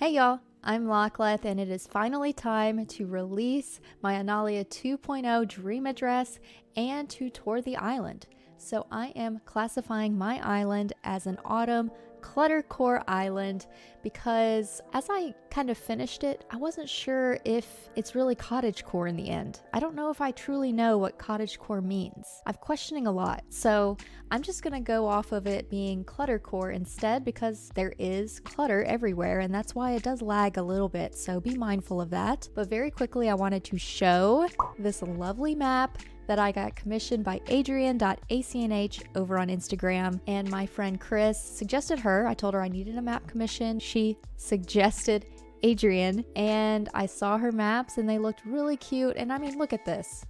Hey y'all, I'm Lachlan and it is finally time to release my Annahlia 2.0 dream address and to tour the island. So I am classifying my island as an Autumn Cluttercore island because as I kind of finished it, I wasn't sure if it's really cottagecore in the end. I don't know if I truly know what cottagecore means. I'm questioning a lot, so I'm just gonna go off of it being cluttercore instead because there is clutter everywhere and that's why it does lag a little bit, so be mindful of that. But very quickly I wanted to show this lovely map that I got commissioned by Adrian.ACNH over on Instagram, and my friend Chris suggested her. I told her I needed a map commission. She suggested Adrian, and I saw her maps and they looked really cute. And I mean, look at this.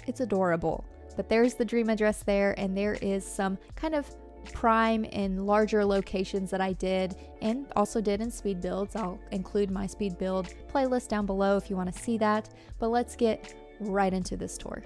It's adorable. But there's the dream address there, and there is some kind of prime and larger locations that I did and also did in speed builds. I'll include my speed build playlist down below if you want to see that. But let's get right into this tour.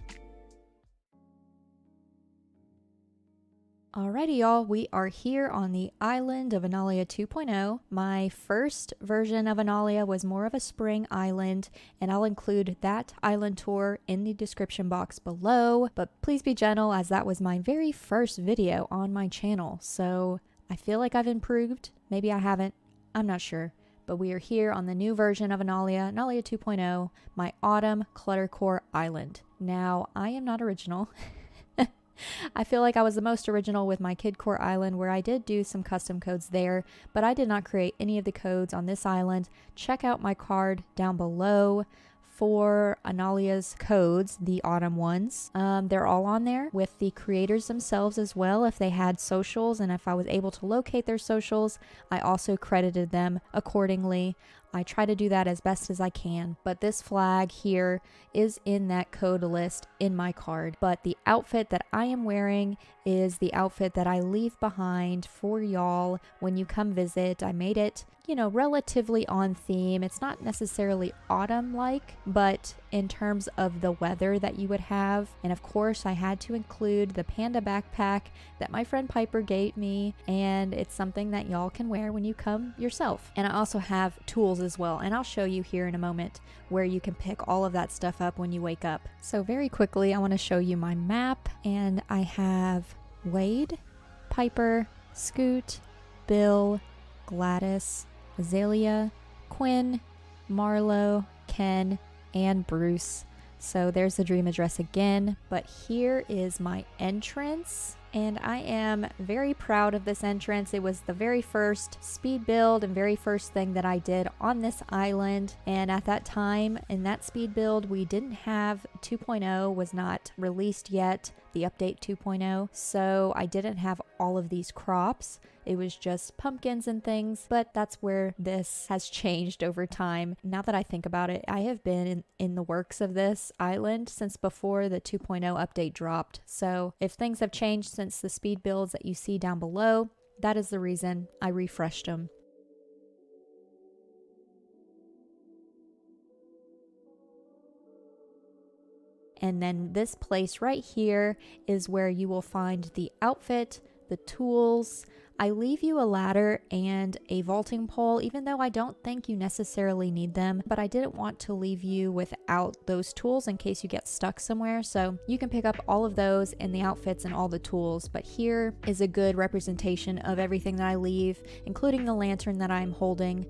Alrighty y'all, we are here on the island of Annahlia 2.0. My first version of Annahlia was more of a spring island, and I'll include that island tour in the description box below, but please be gentle as that was my very first video on my channel, so I feel like I've improved. Maybe I haven't, I'm not sure. But we are here on the new version of Annahlia 2.0, my Autumn Cluttercore island. Now, I am not original. I feel like I was the most original with my Kidcore island, where I did do some custom codes there, but I did not create any of the codes on this island. Check out my card down below for Annahlia's codes, the autumn ones. They're all on there with the creators themselves as well. If they had socials and if I was able to locate their socials, I also credited them accordingly. I try to do that as best as I can, but this flag here is in that code list in my card. But the outfit that I am wearing is the outfit that I leave behind for y'all when you come visit. I made it, you know, relatively on theme. It's not necessarily autumn-like, but in terms of the weather that you would have. And of course, I had to include the panda backpack that my friend Piper gave me, and it's something that y'all can wear when you come yourself. And I also have tools as well, and I'll show you here in a moment where you can pick all of that stuff up when you wake up. So very quickly, I want to show you my map, and I have Wade, Piper, Scoot, Bill, Gladys, Azalea, Quinn, Marlo, Ken, and Bruce. So there's the dream address again, but here is my entrance. And I am very proud of this entrance. It was the very first speed build and very first thing that I did on this island. And at that time, in that speed build, we didn't have 2.0 was not released yet, the update 2.0. So I didn't have all of these crops. It was just pumpkins and things, but that's where this has changed over time. Now that I think about it, I have been in the works of this island since before the 2.0 update dropped. So if things have changed since the speed builds that you see down below, that is the reason I refreshed them. And then this place right here is where you will find the outfit, the tools. I leave you a ladder and a vaulting pole, even though I don't think you necessarily need them, but I didn't want to leave you without those tools in case you get stuck somewhere. So you can pick up all of those and the outfits and all the tools, but here is a good representation of everything that I leave, including the lantern that I'm holding.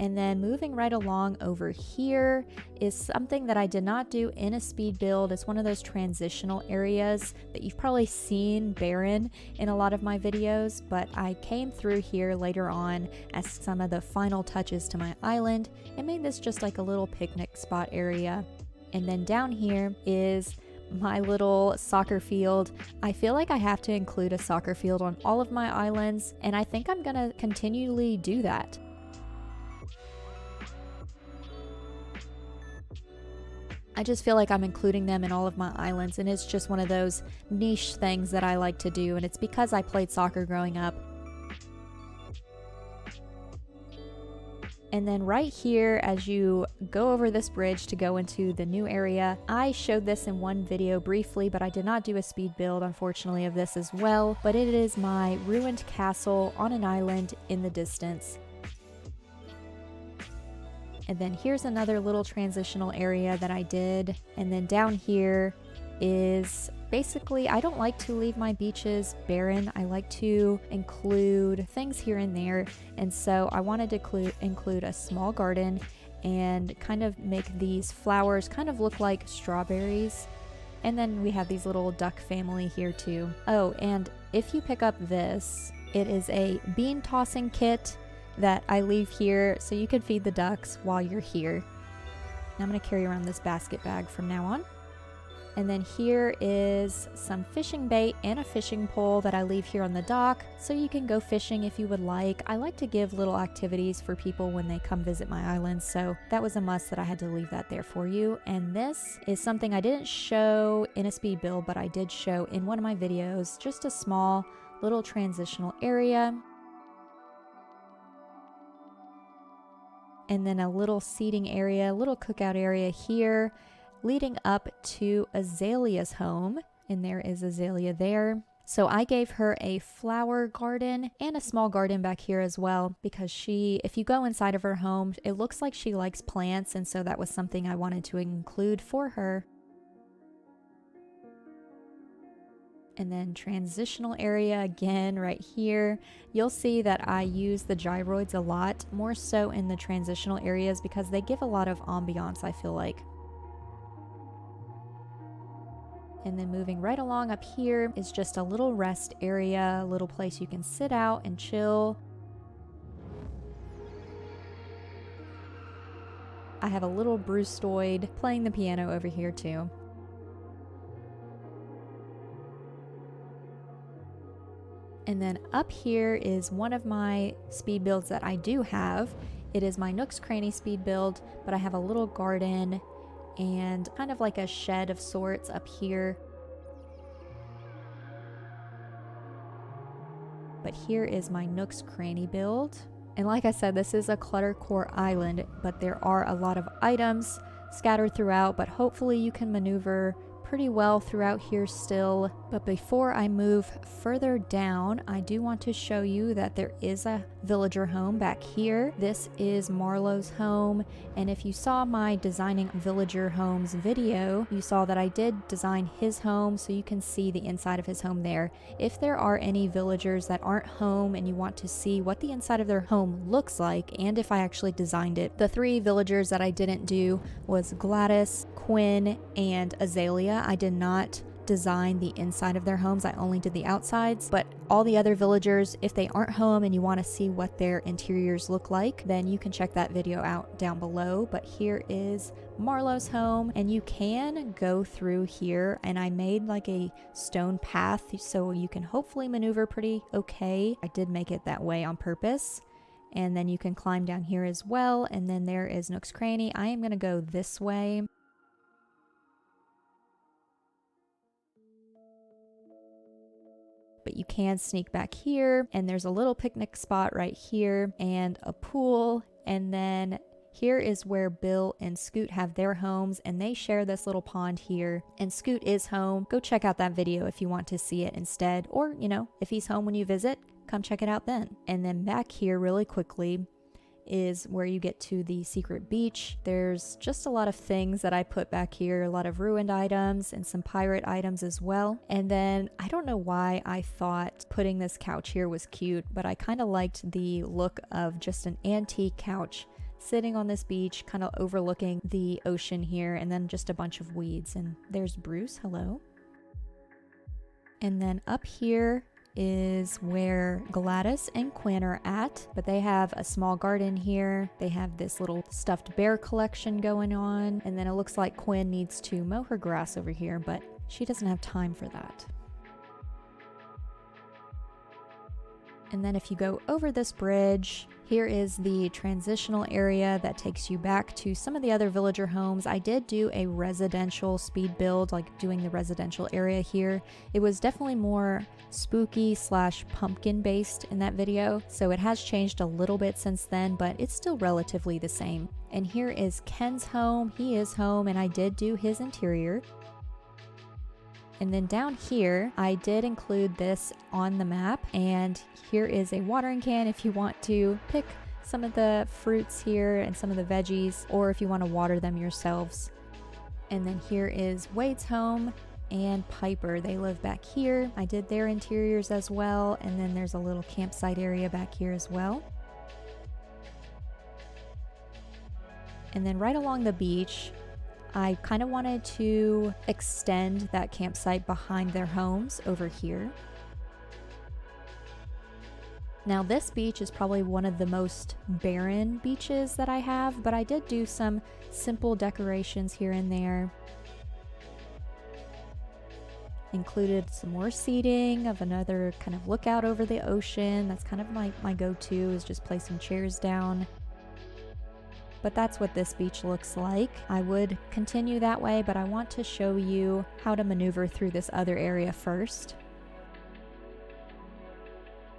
And then moving right along over here is something that I did not do in a speed build. It's one of those transitional areas that you've probably seen barren in a lot of my videos, but I came through here later on as some of the final touches to my island and made this just like a little picnic spot area. And then down here is my little soccer field. I feel like I have to include a soccer field on all of my islands, and I think I'm gonna continually do that. I just feel like I'm including them in all of my islands, and it's just one of those niche things that I like to do, and it's because I played soccer growing up. And then right here, as you go over this bridge to go into the new area, I showed this in one video briefly, but I did not do a speed build, unfortunately, of this as well. But it is my ruined castle on an island in the distance. And then here's another little transitional area that I did. And then down here is basically, I don't like to leave my beaches barren. I like to include things here and there. And so I wanted to include a small garden and kind of make these flowers kind of look like strawberries. And then we have these little duck family here too. Oh, and if you pick up this, it is a bean tossing kit that I leave here so you can feed the ducks while you're here. Now I'm going to carry around this basket bag from now on. And then here is some fishing bait and a fishing pole that I leave here on the dock so you can go fishing if you would like. I like to give little activities for people when they come visit my island, so that was a must that I had to leave that there for you. And this is something I didn't show in a speed build, but I did show in one of my videos, just a small little transitional area. And then a little seating area, a little cookout area here, leading up to Azalea's home, and there is Azalea there. So I gave her a flower garden and a small garden back here as well, because if you go inside of her home, it looks like she likes plants, and so that was something I wanted to include for her. And then transitional area again right here. You'll see that I use the gyroids a lot, more so in the transitional areas because they give a lot of ambiance, I feel like. And then moving right along up here is just a little rest area, a little place you can sit out and chill. I have a little Bruceoid playing the piano over here too. And then up here is one of my speed builds that I do have. It is my Nook's Cranny speed build, but I have a little garden and kind of like a shed of sorts up here. But here is my Nook's Cranny build. And like I said, this is a Cluttercore island, but there are a lot of items scattered throughout, but hopefully you can maneuver pretty well throughout here still. But before I move further down, I do want to show you that there is a villager home back here. This is Marlowe's home, and if you saw my designing villager homes video, you saw that I did design his home, so you can see the inside of his home there. If there are any villagers that aren't home and you want to see what the inside of their home looks like, and if I actually designed it, the 3 villagers that I didn't do was Gladys, Quinn, and Azalea. I did not design the inside of their homes, I only did the outsides, but all the other villagers, if they aren't home and you want to see what their interiors look like, then you can check that video out down below. But here is Marlowe's home, and you can go through here, and I made like a stone path so you can hopefully maneuver pretty okay. I did make it that way on purpose. And then you can climb down here as well, and then there is Nook's Cranny. I am going to go this way. But you can sneak back here, and there's a little picnic spot right here and a pool. And then here is where Bill and Scoot have their homes, and they share this little pond here, and Scoot is home. Go check out that video if you want to see it instead, or if he's home when you visit, come check it out then. And then back here really quickly is where you get to the secret beach. There's just a lot of things that I put back here, a lot of ruined items and some pirate items as well. And then I don't know why I thought putting this couch here was cute, but I kind of liked the look of just an antique couch sitting on this beach, kind of overlooking the ocean here, and then just a bunch of weeds. And there's Bruce, hello. And then up here is where Gladys and Quinn are at, but they have a small garden here. They have this little stuffed bear collection going on, and then it looks like Quinn needs to mow her grass over here, but she doesn't have time for that. And then if you go over this bridge, Here is the transitional area that takes you back to some of the other villager homes. I did do a residential speed build, like doing the residential area here. It was definitely more spooky / pumpkin based in that video, so it has changed a little bit since then, but it's still relatively the same. And here is Ken's home. He is home, and I did do his interior. And then down here, I did include this on the map, and here is a watering can if you want to pick some of the fruits here and some of the veggies, or if you want to water them yourselves. And then here is Wade's home and Piper. They live back here. I did their interiors as well, and then there's a little campsite area back here as well. And then right along the beach, I kind of wanted to extend that campsite behind their homes over here. Now this beach is probably one of the most barren beaches that I have, but I did do some simple decorations here and there. Included some more seating of another kind of lookout over the ocean. That's kind of my go-to, is just placing chairs down. But that's what this beach looks like. I would continue that way, but I want to show you how to maneuver through this other area first.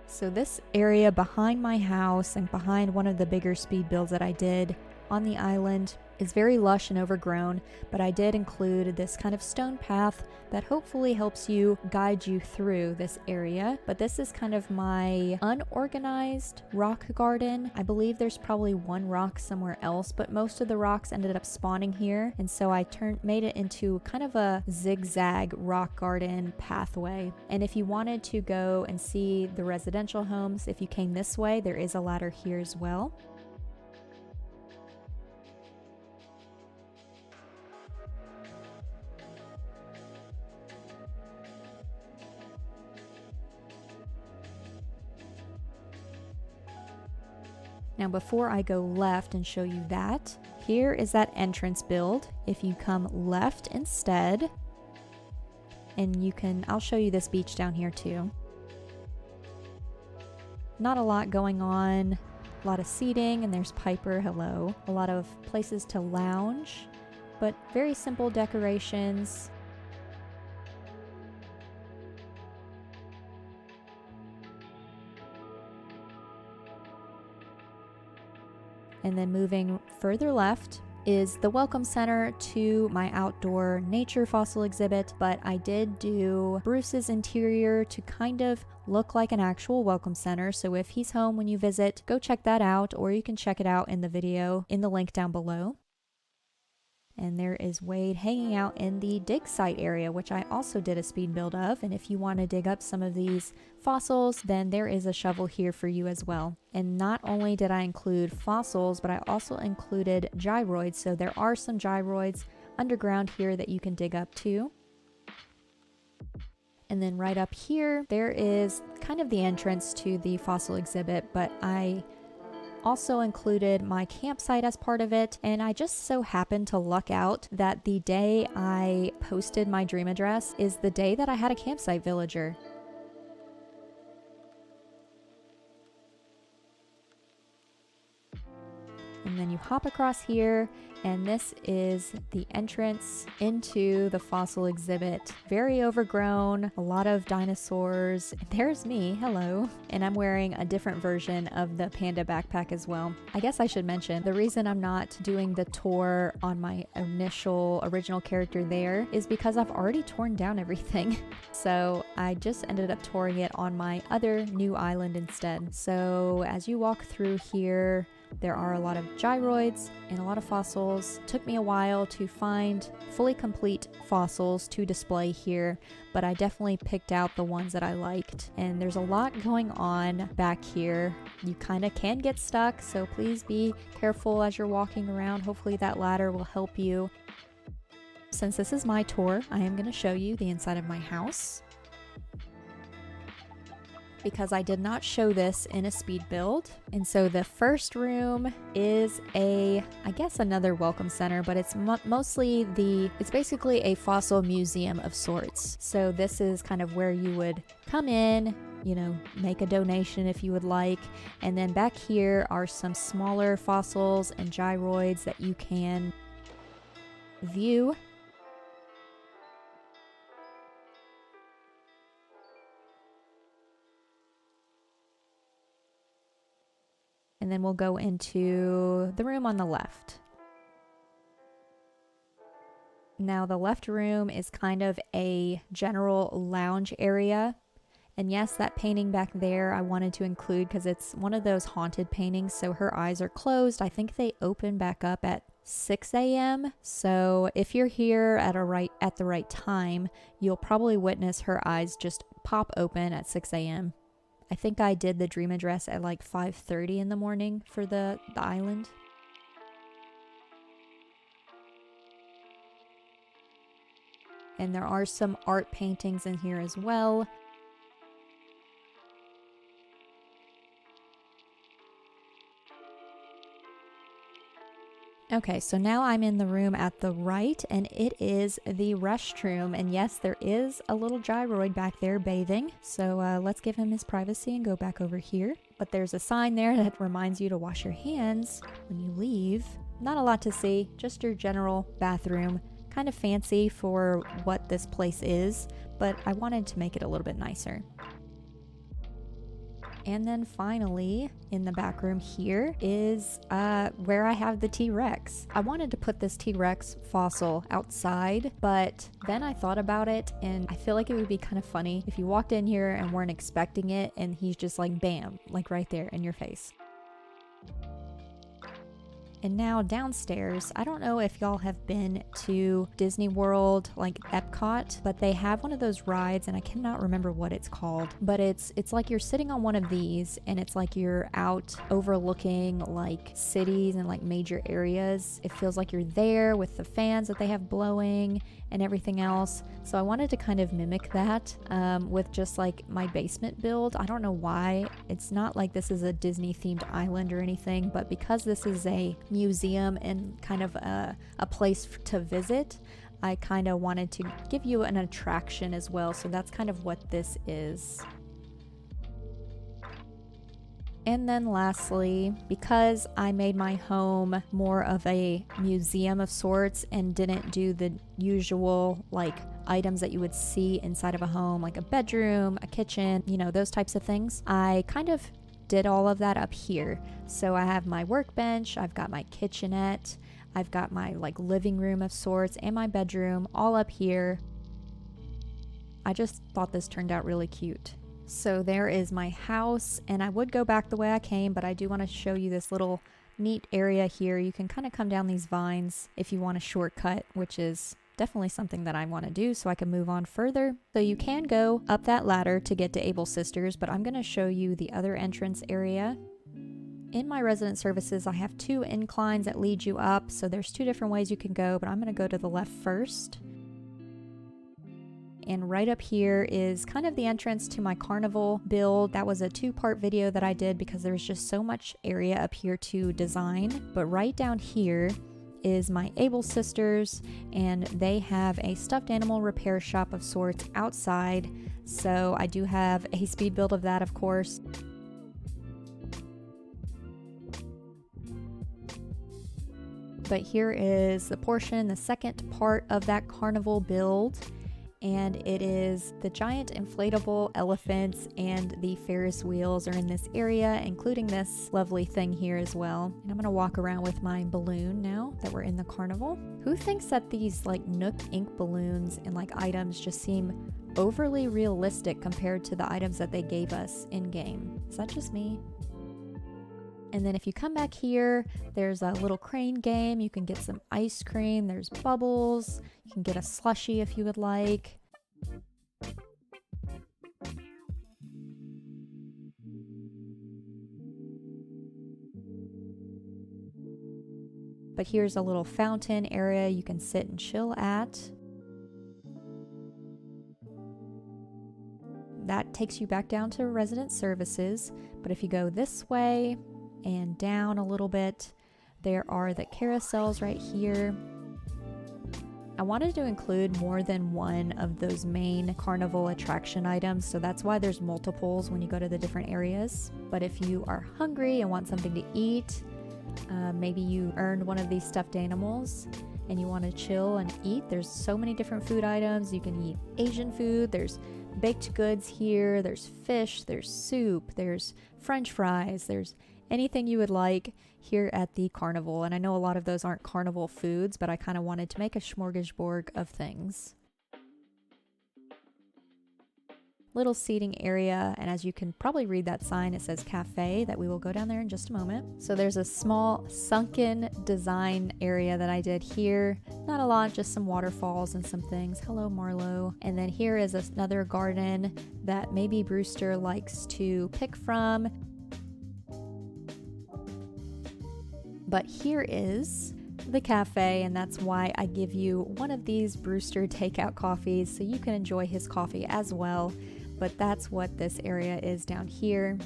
So this area behind my house and behind one of the bigger speed builds that I did on the island is very lush and overgrown, but I did include this kind of stone path that hopefully helps you guide you through this area. But this is kind of my unorganized rock garden. I believe there's probably one rock somewhere else, but most of the rocks ended up spawning here, and so I made it into kind of a zigzag rock garden pathway. And if you wanted to go and see the residential homes, if you came this way, there is a ladder here as well. Now before I go left and show you that, here is that entrance build. If you come left instead, and I'll show you this beach down here too. Not a lot going on, a lot of seating, and there's Piper, hello. A lot of places to lounge, but very simple decorations. And then moving further left is the welcome center to my outdoor nature fossil exhibit, but I did do Bruce's interior to kind of look like an actual welcome center. So if he's home when you visit, go check that out, or you can check it out in the video in the link down below. And there is Wade hanging out in the dig site area, which I also did a speed build of. And if you want to dig up some of these fossils, then there is a shovel here for you as well. And not only did I include fossils, but I also included gyroids. So there are some gyroids underground here that you can dig up too. And then right up here, there is kind of the entrance to the fossil exhibit, but I also included my campsite as part of it, and I just so happened to luck out that the day I posted my dream address is the day that I had a campsite villager. And then you hop across here, and this is the entrance into the fossil exhibit. Very overgrown, a lot of dinosaurs. There's me, hello. And I'm wearing a different version of the panda backpack as well. I guess I should mention, the reason I'm not doing the tour on my original character there is because I've already torn down everything. So I just ended up touring it on my other new island instead. So as you walk through here, there are a lot of gyroids and a lot of fossils. It took me a while to find fully complete fossils to display here, but I definitely picked out the ones that I liked. And there's a lot going on back here. You kind of can get stuck, so please be careful as you're walking around. Hopefully that ladder will help you. Since this is my tour, I am going to show you the inside of my house, because I did not show this in a speed build. And so the first room is I guess another welcome center, but it's it's basically a fossil museum of sorts. So this is kind of where you would come in, you know, make a donation if you would like. And then back here are some smaller fossils and gyroids that you can view. And then we'll go into the room on the left. Now the left room is kind of a general lounge area. And yes, that painting back there I wanted to include because it's one of those haunted paintings, so her eyes are closed. I think they open back up at 6 a.m. So if you're here at the right time, you'll probably witness her eyes just pop open at 6 a.m. I think I did the dream address at like 5:30 in the morning for the island. And there are some art paintings in here as well. Okay, so now I'm in the room at the right, and it is the restroom. And yes, there is a little gyroid back there bathing. So let's give him his privacy and go back over here. But there's a sign there that reminds you to wash your hands when you leave. Not a lot to see, just your general bathroom. Kind of fancy for what this place is, but I wanted to make it a little bit nicer. And then finally, in the back room here is where I have the T-Rex. I wanted to put this T-Rex fossil outside, but then I thought about it, and I feel like it would be kind of funny if you walked in here and weren't expecting it, and he's just like, bam, like right there in your face. And now downstairs, I don't know if y'all have been to Disney World, like Epcot, but they have one of those rides, and I cannot remember what it's called, but it's like you're sitting on one of these, and it's like you're out overlooking like cities and like major areas. It feels like you're there with the fans that they have blowing and everything else. So I wanted to kind of mimic that with just like my basement build. I don't know why. It's not like this is a Disney themed island or anything, but because this is a museum and kind of a place to visit, I kind of wanted to give you an attraction as well. So that's kind of what this is. And then lastly, because I made my home more of a museum of sorts and didn't do the usual like items that you would see inside of a home, like a bedroom, a kitchen, you know, those types of things, I kind of did all of that up here. So I have my workbench, I've got my kitchenette, I've got my like living room of sorts and my bedroom all up here. I just thought this turned out really cute. So there is my house, and I would go back the way I came, but I do want to show you this little neat area here. You can kind of come down these vines if you want a shortcut, which is definitely something that I want to do so I can move on further. So you can go up that ladder to get to Able Sisters, but I'm going to show you the other entrance area. In my resident services, I have 2 inclines that lead you up, so there's 2 different ways you can go, but I'm going to go to the left first. And right up here is kind of the entrance to my Carnival build. That was a 2-part video that I did because there's just so much area up here to design. But right down here is my Able Sisters, and they have a stuffed animal repair shop of sorts outside. So I do have a speed build of that, of course. But here is the portion, the second part of that Carnival build. And it is the giant inflatable elephants and the Ferris wheels are in this area, including this lovely thing here as well. And I'm going to walk around with my balloon now that we're in the carnival. Who thinks that these like Nook ink balloons and like items just seem overly realistic compared to the items that they gave us in game? Is that just me? And then if you come back here, there's a little crane game. You can get some ice cream. There's bubbles. You can get a slushie if you would like. But here's a little fountain area you can sit and chill at. That takes you back down to resident services. But if you go this way and down a little bit, there are the carousels right here. I wanted to include more than one of those main carnival attraction items, so that's why there's multiples when you go to the different areas. But if you are hungry and want something to eat, maybe you earned one of these stuffed animals and you want to chill and eat, there's so many different food items. You can eat Asian food, there's baked goods here, there's fish, there's soup, there's French fries, there's anything you would like here at the carnival. And I know a lot of those aren't carnival foods, but I kind of wanted to make a smorgasbord of things. Little seating area, and as you can probably read that sign, it says cafe, that we will go down there in just a moment. So there's a small sunken design area that I did here. Not a lot, just some waterfalls and some things. Hello, Marlo. And then here is another garden that maybe Brewster likes to pick from. But here is the cafe, and that's why I give you one of these Brewster takeout coffees so you can enjoy his coffee as well. But that's what this area is down here.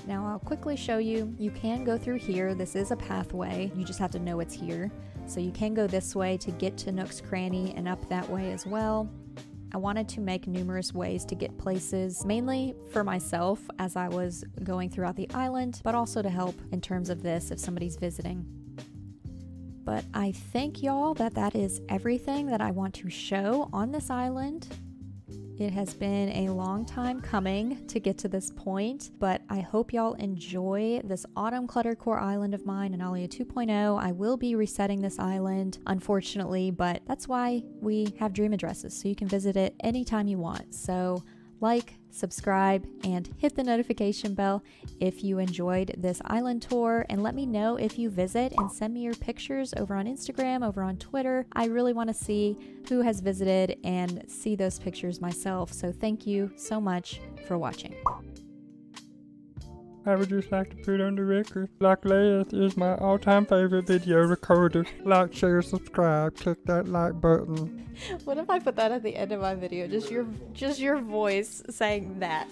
Now I'll quickly show you. You can go through here. This is a pathway. You just have to know it's here. So you can go this way to get to Nook's Cranny and up that way as well. I wanted to make numerous ways to get places, mainly for myself as I was going throughout the island, but also to help in terms of this if somebody's visiting. But I think, y'all, that is everything that I want to show on this island. It has been a long time coming to get to this point, but I hope y'all enjoy this Autumn Cluttercore island of mine, Annahlia 2.0. I will be resetting this island, unfortunately, but that's why we have dream addresses, so you can visit it anytime you want. So like, subscribe, and hit the notification bell if you enjoyed this island tour, and let me know if you visit and send me your pictures over on Instagram, over on Twitter. I really want to see who has visited and see those pictures myself. So thank you so much for watching. I would just like to put on the record, Like Last is my all-time favorite video recorder. Like, share, subscribe, click that like button. What if I put that at the end of my video? Just your voice saying that.